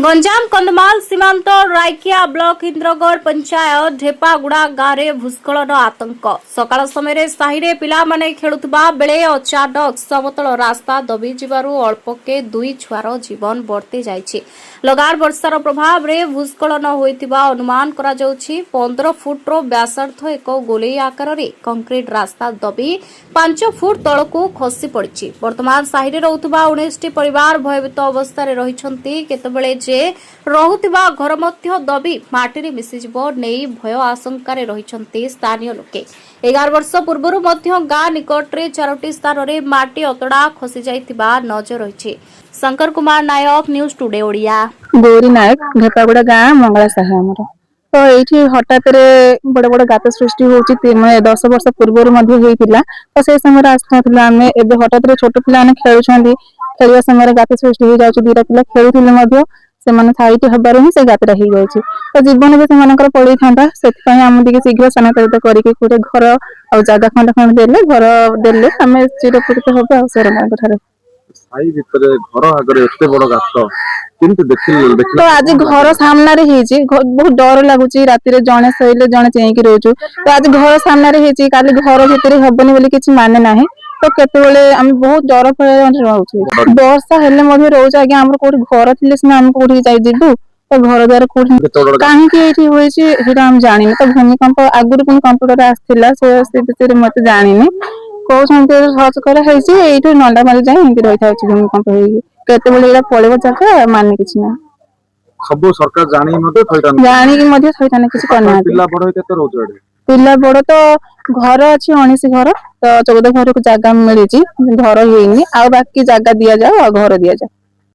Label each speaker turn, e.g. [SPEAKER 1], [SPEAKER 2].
[SPEAKER 1] गंजाम कंधमाल सीमांत रायकिया ब्लॉक इंद्रगढ़ पंचायत ढेपागुड़ा गाँव भूस्खलन आतंक सकाळ समय साहिरे पिला माने खेलुवा बेले अचानक समतल रास्ता दबी जिबारु अल्पके दुई छुआर जीवन बर्ती जाइछि। लगार वर्षार प्रभाव रे भूस्खलन होइतिबा अनुमान करा जाउछि। 15 फुट्र व्यासार्थ एक गोलेई आकार रे कंक्रीट रास्ता दबी 5 फुट तळकु खसी पड़िछि। वर्तमान साहिरे रहुतबा 19 टी परिवार भयभीत अवस्था रे रहिछन्ति। केतबेले जे रहुतिबा घर मध्य दबी माटी मिसिजिब नहीं भय आशंका रही स्थानीय लोके। 11 वर्ष पूर्व गाँ निकटरे 4टी स्थान में माटी अतड़ा खसी जाइतिबा नजर रही। Shankar Kumar Nayak, news today Odia.
[SPEAKER 2] गौरी नायक, ढेपागुड़ा गाँ मंगला साहे आमर तो ये हठात बड़ बड़ गात सृष्टि होची 10 वर्ष पूर्व तो से समय आसना आम एवं हठात छोट पिला खेलुं खेलवा समय गात सृष्टि हो जाए। दुईटा पिला खेलुले से साइट हबार ही से गातटा हो जाए तो जीवन भी से पड़े था से शीघ्र स्थानांतरित करके घर आ जगह खंड खंड देले घर देले आम चिरपकृत हम सरकार तो आज घर सामने बहुत डर लगुच राति जड़े शोले जड़े चेक रोचु तो आज घर सामने काली घर भितर हेनी बोली किसी माने ना तो केतबेले आम बहुत डर भय रोचे वर्षा हेले रोच आज्ञा आम कौट घर थे सीना आम कौट जीवु तो घर द्वार कौट कहीं आम जानी तो भूमिकंप आगुरी कंप्यूटर आसाला से विषय मत जानी कहते सर्च कर नंदा मारी जाए हिंदी रही था भूमिकंप केतबेले पड़े जगह माने किसी ना
[SPEAKER 3] सब सरकार
[SPEAKER 2] जानी थैथान किसी करना पिला बड़ तो घर अच्छी 19 घर तो 14 घर को जगह मिली घर होनी आ बाकी जगह दि जाओ घर दि जाओ।